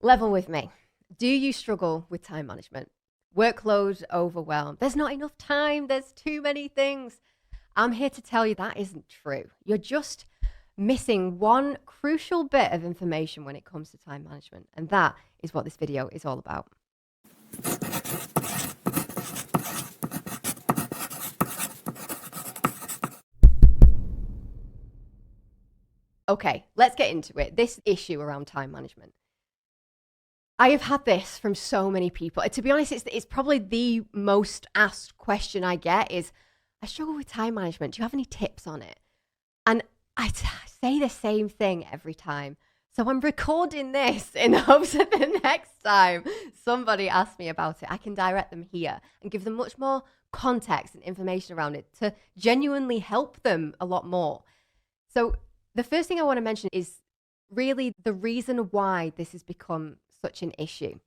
Level with me. Do you struggle with time management? Workload overwhelm. There's not enough time. There's too many things. I'm here to tell you that isn't true. You're just missing one crucial bit of information when it comes to time management. And that is what this video is all about. Okay, let's get into it. This issue around time management. I have had this from so many people. To be honest, it's probably the most asked question I get is, I struggle with time management. Do you have any tips on it? And I say the same thing every time. So I'm recording this in hopes that the next time somebody asks me about it, I can direct them here and give them much more context and information around it to genuinely help them a lot more. So the first thing I want to mention is really the reason why this has become such an issue.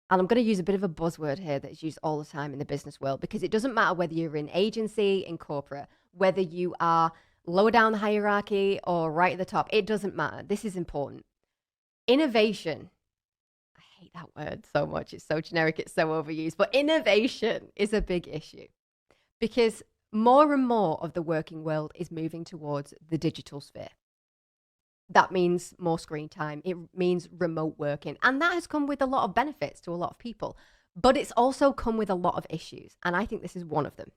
And I'm going to use a bit of a buzzword here that is used all the time in the business world, because it doesn't matter whether you're in agency, in corporate, whether you are lower down the hierarchy or right at the top, it doesn't matter. This is important. Innovation. I hate that word so much. It's so generic. It's so overused. But innovation is a big issue because more and more of the working world is moving towards the digital sphere. That means more screen time. It means remote working. And that has come with a lot of benefits to a lot of people. But it's also come with a lot of issues. And I think this is one of them.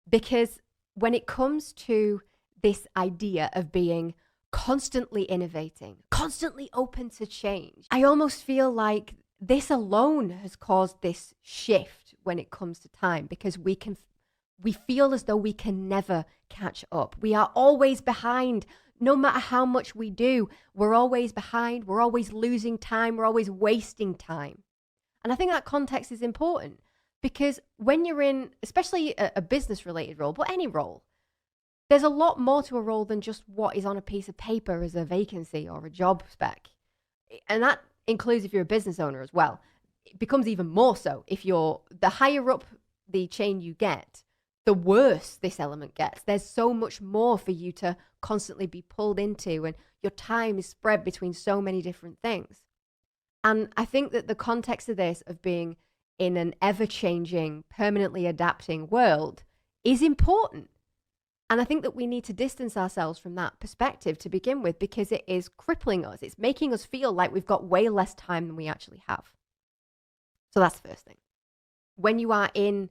Because when it comes to this idea of being constantly innovating, constantly open to change, I almost feel like this alone has caused this shift when it comes to time, because we feel as though we can never catch up. We are always behind. No matter how much we do, we're always behind. We're always losing time. We're always wasting time. And I think that context is important, because when you're in, especially a business related role, but any role, there's a lot more to a role than just what is on a piece of paper as a vacancy or a job spec. And that includes if you're a business owner as well. It becomes even more so if you're the higher up the chain you get, the worse this element gets. There's so much more for you to constantly be pulled into, and your time is spread between so many different things. And I think that the context of this, of being in an ever-changing, permanently adapting world, is important. And I think that we need to distance ourselves from that perspective to begin with, because it is crippling us. It's making us feel like we've got way less time than we actually have. So that's the first thing. When you are in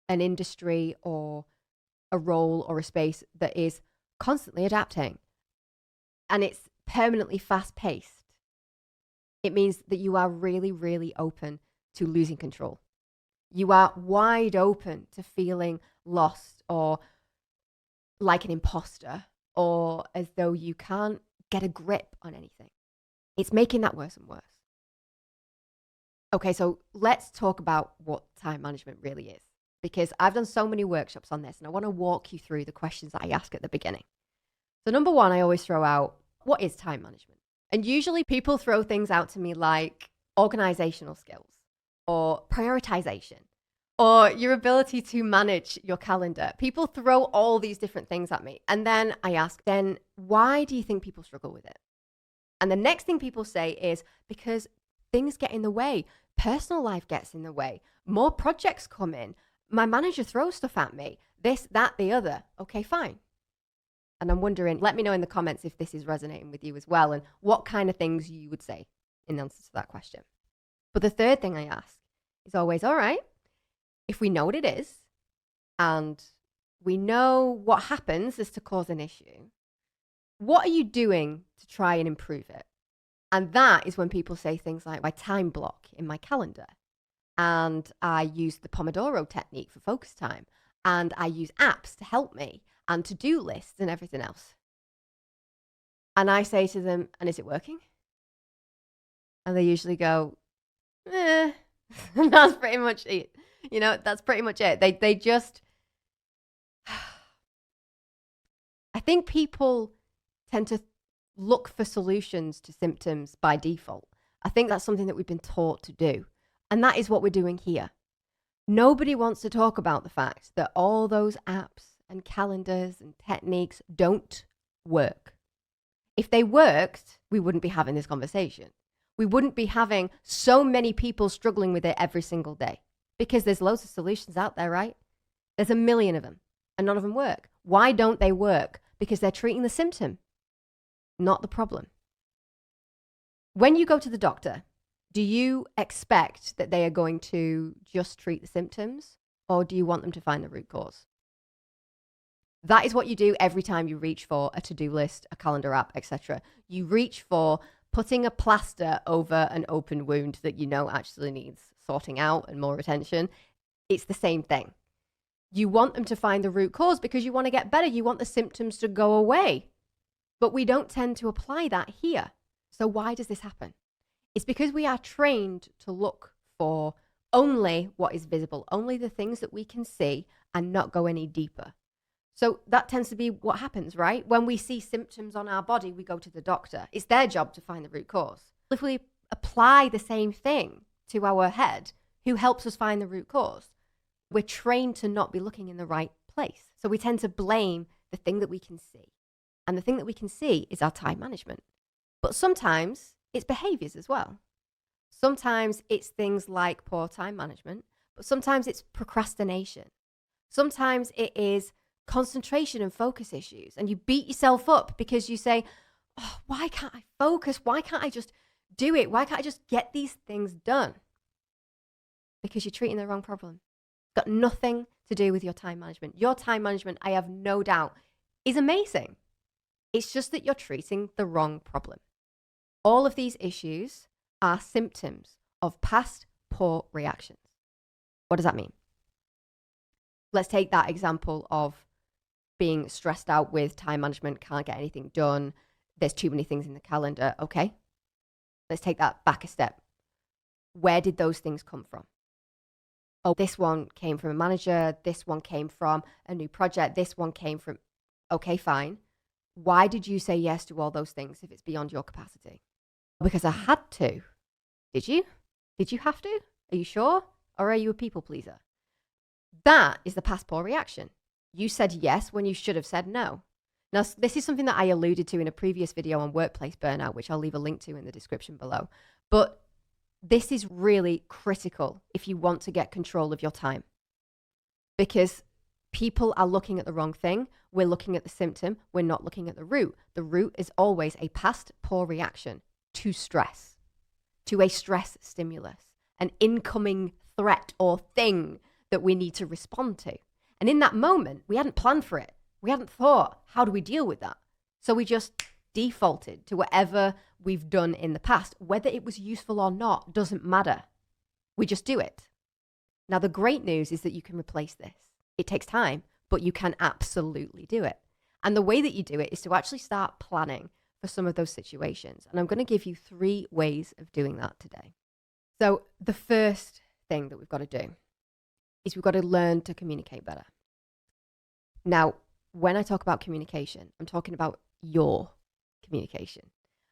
an industry or a role or a space that is constantly adapting and it's permanently fast-paced, it means that you are really, really open to losing control. You are wide open to feeling lost or like an imposter, or as though you can't get a grip on anything. It's making that worse and worse. Okay, so let's talk about what time management really is, because I've done so many workshops on this and I want to walk you through the questions that I ask at the beginning. So number one, I always throw out, what is time management? And usually people throw things out to me like organizational skills or prioritization or your ability to manage your calendar. People throw all these different things at me. And then I ask, then why do you think people struggle with it? And the next thing people say is, because things get in the way. Personal life gets in the way. More projects come in. My manager throws stuff at me. This, that, the other. Okay, fine. And I'm wondering, let me know in the comments if this is resonating with you as well, and what kind of things you would say in answer to that question. But the third thing I ask is always, all right, if we know what it is and we know what happens as to cause an issue, what are you doing to try and improve it? And that is when people say things like, I time block in my calendar, and I use the Pomodoro technique for focus time, and I use apps to help me, and to-do lists and everything else. And I say to them, and is it working? And they usually go, and that's pretty much it. That's pretty much it. They just, I think people tend to look for solutions to symptoms by default. I think that's something that we've been taught to do. And that is what we're doing here. Nobody wants to talk about the fact that all those apps and calendars and techniques don't work. If they worked, we wouldn't be having this conversation. We wouldn't be having so many people struggling with it every single day, because there's loads of solutions out there, right? There's a million of them and none of them work. Why don't they work? Because they're treating the symptom, not the problem. When you go to the doctor, do you expect that they are going to just treat the symptoms, or do you want them to find the root cause? That is what you do every time you reach for a to-do list, a calendar app, etc. You reach for putting a plaster over an open wound that you know actually needs sorting out and more attention. It's the same thing. You want them to find the root cause because you want to get better. You want the symptoms to go away. But we don't tend to apply that here. So why does this happen? It's because we are trained to look for only what is visible, only the things that we can see, and not go any deeper. So that tends to be what happens, right? When we see symptoms on our body, we go to the doctor. It's their job to find the root cause. If we apply the same thing to our head, who helps us find the root cause, we're trained to not be looking in the right place. So we tend to blame the thing that we can see. And the thing that we can see is our time management. But sometimes it's behaviors as well. Sometimes it's things like poor time management, but sometimes it's procrastination. Sometimes it is concentration and focus issues, and you beat yourself up because you say, oh, why can't I focus? Why can't I just do it? Why can't I just get these things done? Because you're treating the wrong problem. It's got nothing to do with your time management. Your time management, I have no doubt, is amazing. It's just that you're treating the wrong problem. All of these issues are symptoms of past poor reactions. What does that mean? Let's take that example of being stressed out with time management, can't get anything done, there's too many things in the calendar. Okay, let's take that back a step. Where did those things come from? Oh, this one came from a manager, this one came from a new project, this one came from... Okay, fine. Why did you say yes to all those things if it's beyond your capacity? Because I had to. Did you? Did you have to? Are you sure? Or are you a people pleaser? That is the past poor reaction. You said yes when you should have said no. Now, this is something that I alluded to in a previous video on workplace burnout, which I'll leave a link to in the description below. But this is really critical if you want to get control of your time. Because people are looking at the wrong thing. We're looking at the symptom. We're not looking at the root. The root is always a past poor reaction to stress, to a stress stimulus, an incoming threat or thing that we need to respond to. And in that moment, we hadn't planned for it. We hadn't thought, how do we deal with that? So we just defaulted to whatever we've done in the past. Whether it was useful or not doesn't matter. We just do it. Now, the great news is that you can replace this. It takes time, but you can absolutely do it. And the way that you do it is to actually start planning for some of those situations. And I'm going to give you 3 ways of doing that today. So the first thing that we've got to do is we've got to learn to communicate better. Now, when I talk about communication, I'm talking about your communication.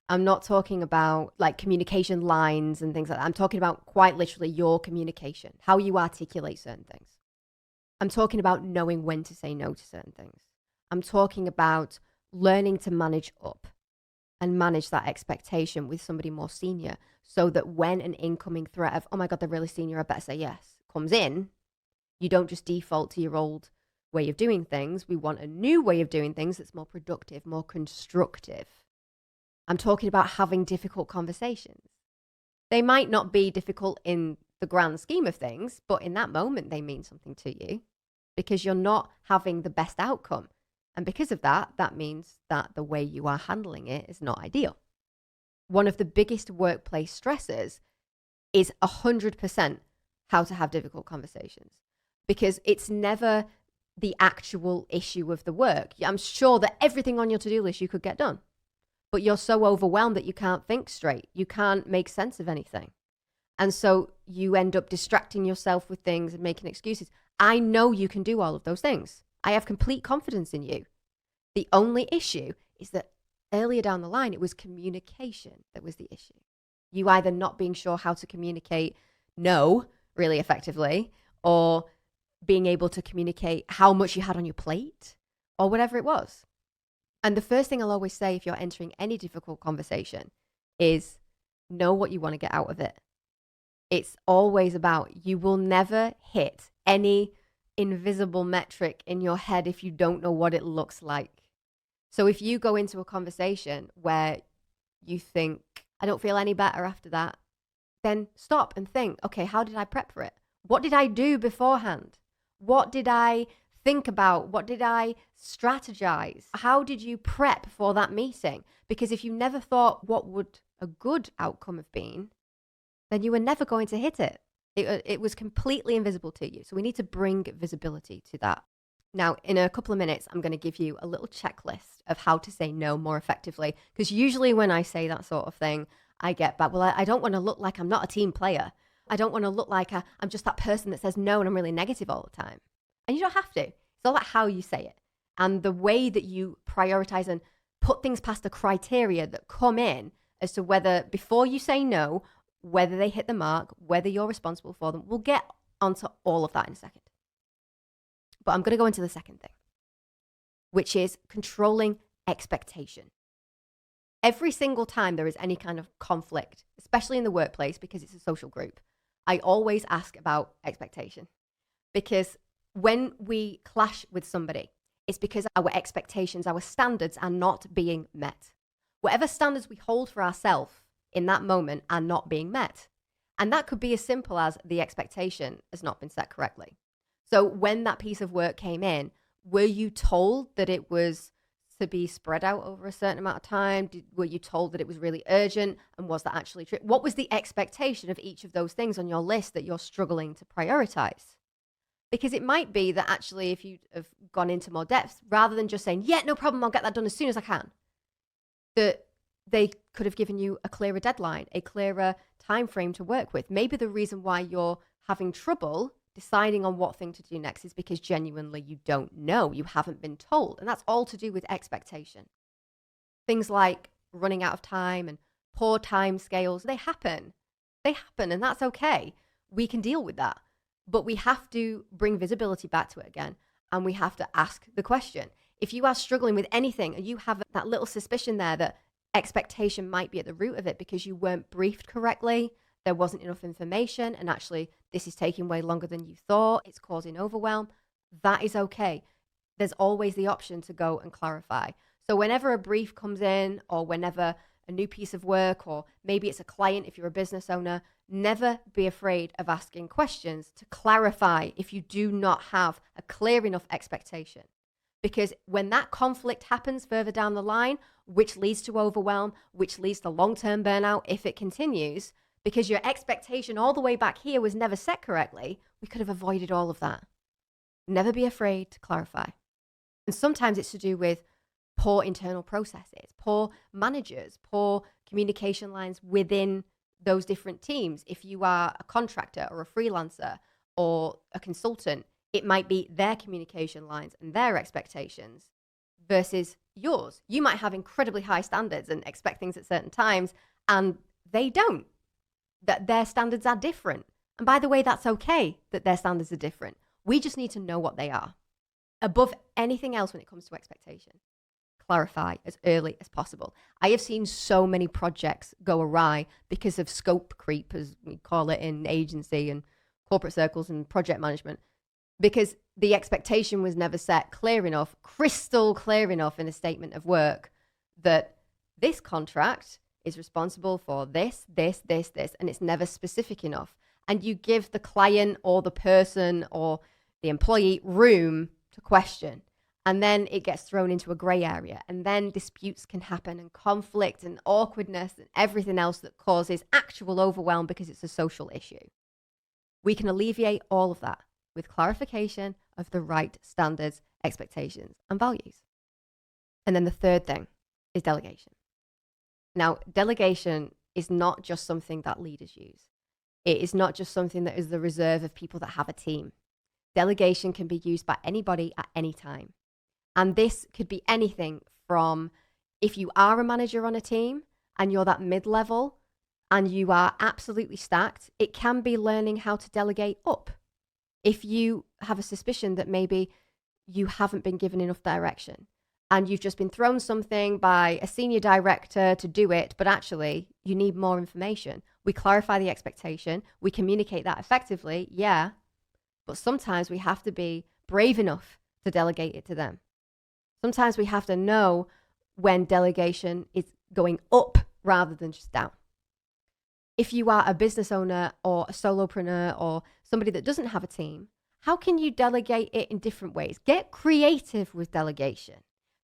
I'm not talking about like communication lines and things like that. I'm talking about quite literally your communication, how you articulate certain things. I'm talking about knowing when to say no to certain things. I'm talking about learning to manage up and manage that expectation with somebody more senior, so that when an incoming threat of, oh my God, they're really senior, I better say yes, comes in, you don't just default to your old way of doing things. We want a new way of doing things that's more productive, more constructive. I'm talking about having difficult conversations. They might not be difficult in the grand scheme of things, but in that moment, they mean something to you because you're not having the best outcome. And because of that, that means that the way you are handling it is not ideal. One of the biggest workplace stresses is 100% how to have difficult conversations, because it's never the actual issue of the work. I'm sure that everything on your to-do list you could get done, but you're so overwhelmed that you can't think straight. You can't make sense of anything. And so you end up distracting yourself with things and making excuses. I know you can do all of those things. I have complete confidence in you. The only issue is that earlier down the line, it was communication that was the issue. You either not being sure how to communicate no really effectively, or being able to communicate how much you had on your plate, or whatever it was. And the first thing I'll always say if you're entering any difficult conversation is know what you want to get out of it. It's always about, you will never hit any invisible metric in your head if you don't know what it looks like. So if you go into a conversation where you think, I don't feel any better after that, then stop and think, okay, how did I prep for it? What did I do beforehand? What did I think about? What did I strategize? How did you prep for that meeting? Because if you never thought what would a good outcome have been, then you were never going to hit it. It was completely invisible to you. So we need to bring visibility to that. Now, in a couple of minutes, I'm going to give you a little checklist of how to say no more effectively. Because usually when I say that sort of thing, I get back, well, I don't want to look like I'm not a team player. I don't want to look like I'm just that person that says no and I'm really negative all the time. And you don't have to. It's all about how you say it and the way that you prioritize and put things past the criteria that come in as to whether, before you say no, whether they hit the mark, whether you're responsible for them. We'll get onto all of that in a second. But I'm going to go into the second thing, which is controlling expectation. Every single time there is any kind of conflict, especially in the workplace, because it's a social group, I always ask about expectation. Because when we clash with somebody, it's because our expectations, our standards are not being met. Whatever standards we hold for ourselves in that moment are not being met. And that could be as simple as the expectation has not been set correctly. So when that piece of work came in, were you told that it was to be spread out over a certain amount of time? Were you told that it was really urgent? And was that actually true? What was the expectation of each of those things on your list that you're struggling to prioritize? Because it might be that actually, if you have gone into more depth, rather than just saying, yeah, no problem, I'll get that done as soon as I can, that they could have given you a clearer deadline, a clearer time frame to work with. Maybe the reason why you're having trouble deciding on what thing to do next is because genuinely you don't know, you haven't been told. And that's all to do with expectation. Things like running out of time and poor time scales, they happen, and that's okay. We can deal with that, but we have to bring visibility back to it again. And we have to ask the question. If you are struggling with anything and you have that little suspicion there that expectation might be at the root of it because you weren't briefed correctly, there wasn't enough information, and actually this is taking way longer than you thought, it's causing overwhelm, that is okay. There's always the option to go and clarify. So whenever a brief comes in, or whenever a new piece of work, or maybe it's a client if you're a business owner, never be afraid of asking questions to clarify if you do not have a clear enough expectation. Because when that conflict happens further down the line, which leads to overwhelm, which leads to long-term burnout if it continues, because your expectation all the way back here was never set correctly, we could have avoided all of that. Never be afraid to clarify. And sometimes it's to do with poor internal processes, poor managers, poor communication lines within those different teams. If you are a contractor or a freelancer or a consultant, it might be their communication lines and their expectations versus yours. You might have incredibly high standards and expect things at certain times, and they don't. That their standards are different. And by the way, that's okay that their standards are different. We just need to know what they are. Above anything else when it comes to expectation, clarify as early as possible. I have seen so many projects go awry because of scope creep, as we call it in agency and corporate circles and project management, because the expectation was never set clear enough, crystal clear enough in a statement of work that this contract is responsible for this, and it's never specific enough. And you give the client or the person or the employee room to question. And then it gets thrown into a gray area. And then disputes can happen and conflict and awkwardness and everything else that causes actual overwhelm because it's a social issue. We can alleviate all of that with clarification of the right standards, expectations, and values. And then the third thing is delegation. Now, delegation is not just something that leaders use. It is not just something that is the reserve of people that have a team. Delegation can be used by anybody at any time. And this could be anything from, if you are a manager on a team and you're that mid-level and you are absolutely stacked, it can be learning how to delegate up. If you have a suspicion that maybe you haven't been given enough direction, and you've just been thrown something by a senior director to do it, but actually you need more information. We clarify the expectation, we communicate that effectively, yeah, but sometimes we have to be brave enough to delegate it to them. Sometimes we have to know when delegation is going up rather than just down. If you are a business owner or a solopreneur or somebody that doesn't have a team, how can you delegate it in different ways? Get creative with delegation.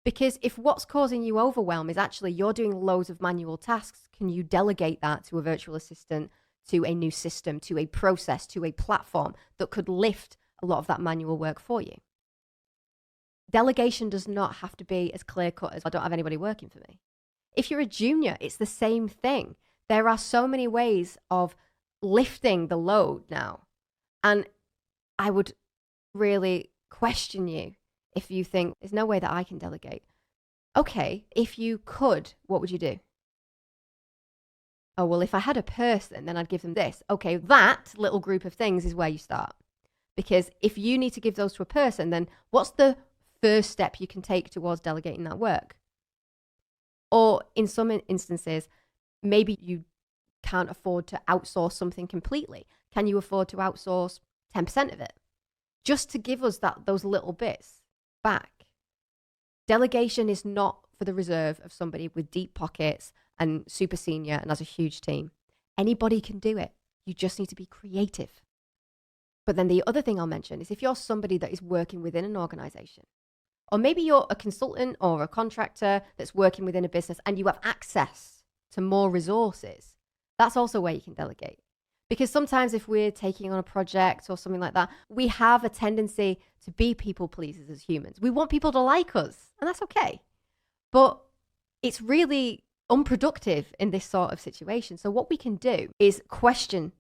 Because if what's causing you overwhelm is actually you're doing loads of manual tasks, can you delegate that to a virtual assistant, to a new system, to a process, to a platform that could lift a lot of that manual work for you? Delegation does not have to be as clear cut as I don't have anybody working for me. If you're a junior, it's the same thing. There are so many ways of lifting the load now. And I would really question you if you think there's no way that I can delegate. Okay, if you could, what would you do? Oh, well, if I had a person, then I'd give them this. Okay, that little group of things is where you start. Because if you need to give those to a person, then what's the first step you can take towards delegating that work? Or in some instances, maybe you can't afford to outsource something completely. Can you afford to outsource 10% of it? Just to give us those little bits back. Delegation is not for the reserve of somebody with deep pockets and super senior and has a huge team. Anybody can do it. You just need to be creative. But then the other thing I'll mention is if you're somebody that is working within an organization, or maybe you're a consultant or a contractor that's working within a business and you have access to more resources, that's also where you can delegate. Because sometimes if we're taking on a project or something like that, we have a tendency to be people pleasers as humans. We want people to like us, and that's okay. But it's really unproductive in this sort of situation. So what we can do is question,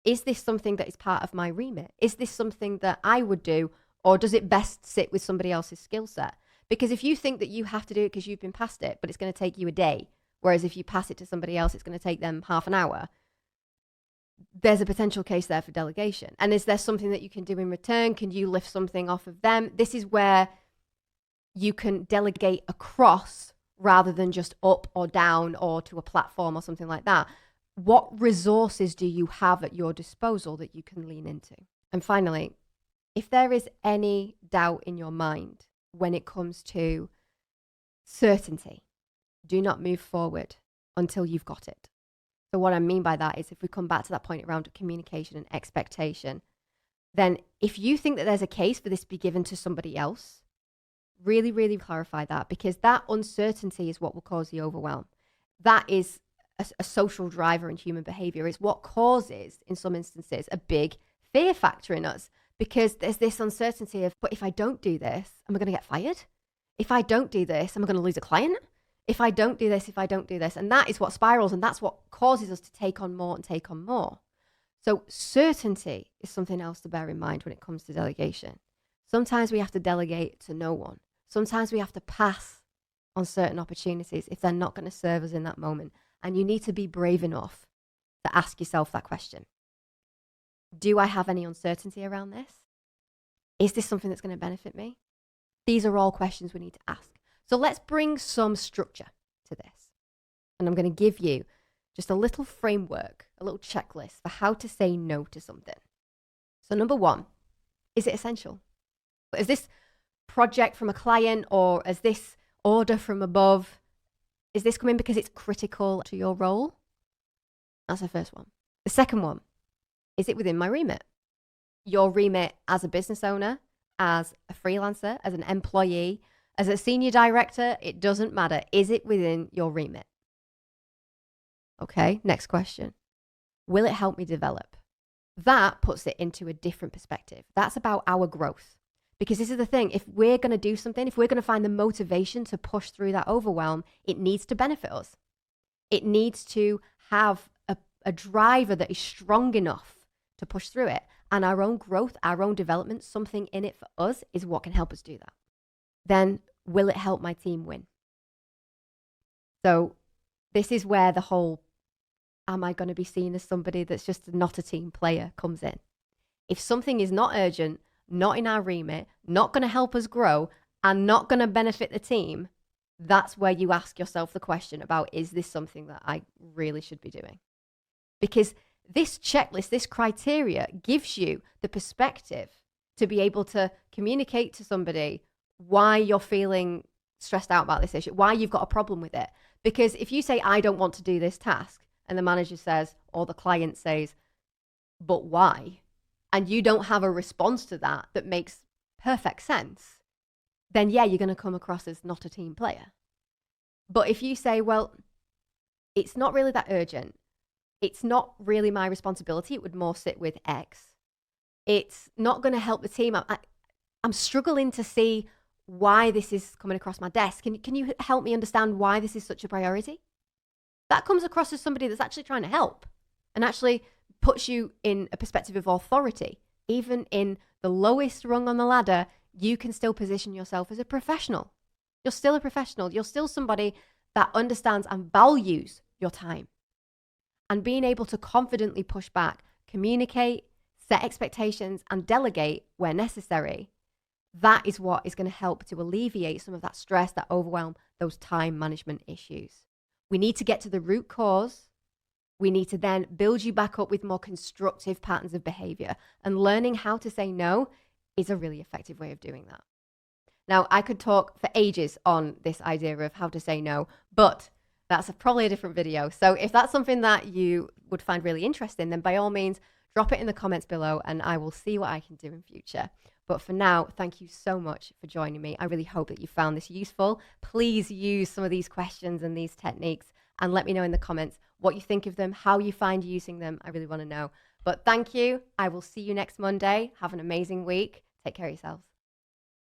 is this something that is part of my remit? Is this something that I would do, or does it best sit with somebody else's skill set? Because if you think that you have to do it because you've been past it, but it's going to take you a day, whereas if you pass it to somebody else, it's going to take them half an hour, there's a potential case there for delegation. And is there something that you can do in return? Can you lift something off of them? This is where you can delegate across rather than just up or down or to a platform or something like that. What resources do you have at your disposal that you can lean into? And finally, if there is any doubt in your mind when it comes to certainty, do not move forward until you've got it. So what I mean by that is if we come back to that point around communication and expectation, then if you think that there's a case for this to be given to somebody else, really, really clarify that, because that uncertainty is what will cause the overwhelm. That is a social driver in human behavior. It's what causes, in some instances, a big fear factor in us, because there's this uncertainty of, but if I don't do this, am I going to get fired? If I don't do this, am I going to lose a client? If I don't do this, and that is what spirals, and that's what causes us to take on more and take on more. So certainty is something else to bear in mind when it comes to delegation. Sometimes we have to delegate to no one. Sometimes we have to pass on certain opportunities if they're not going to serve us in that moment. And you need to be brave enough to ask yourself that question. Do I have any uncertainty around this? Is this something that's going to benefit me? These are all questions we need to ask. So let's bring some structure to this. And I'm going to give you just a little framework, a little checklist for how to say no to something. So number one, is it essential? Is this project from a client, or is this order from above? Is this coming because it's critical to your role? That's the first one. The second one, is it within my remit? Your remit as a business owner, as a freelancer, as an employee, as a senior director, it doesn't matter. Is it within your remit? Okay, next question. Will it help me develop? That puts it into a different perspective. That's about our growth. Because this is the thing, if we're going to do something, if we're going to find the motivation to push through that overwhelm, it needs to benefit us. It needs to have a driver that is strong enough to push through it. And our own growth, our own development, something in it for us is what can help us do that. Then will it help my team win? So this is where the whole, am I going to be seen as somebody that's just not a team player comes in. If something is not urgent, not in our remit, not going to help us grow, and not going to benefit the team, that's where you ask yourself the question about, is this something that I really should be doing? Because this checklist, this criteria gives you the perspective to be able to communicate to somebody why you're feeling stressed out about this issue, why you've got a problem with it. Because if you say, I don't want to do this task, and the manager says, or the client says, but why? And you don't have a response to that that makes perfect sense, then yeah, you're going to come across as not a team player. But if you say, well, it's not really that urgent, it's not really my responsibility, it would more sit with X, it's not going to help the team, I'm struggling to see why this is coming across my desk. Can you help me understand why this is such a priority? That comes across as somebody that's actually trying to help and actually puts you in a perspective of authority. Even in the lowest rung on the ladder, you can still position yourself as a professional. You're still a professional. You're still somebody that understands and values your time. And being able to confidently push back, communicate, set expectations, and delegate where necessary, that is what is going to help to alleviate some of that stress, that overwhelm, those time management issues. We need to get to the root cause. We need to then build you back up with more constructive patterns of behavior. And learning how to say no is a really effective way of doing that. Now, I could talk for ages on this idea of how to say no, but that's probably a different video. So if that's something that you would find really interesting, then by all means, drop it in the comments below and I will see what I can do in future. But for now, thank you so much for joining me. I really hope that you found this useful. Please use some of these questions and these techniques and let me know in the comments what you think of them, how you find using them. I really want to know. But thank you. I will see you next Monday. Have an amazing week. Take care of yourselves.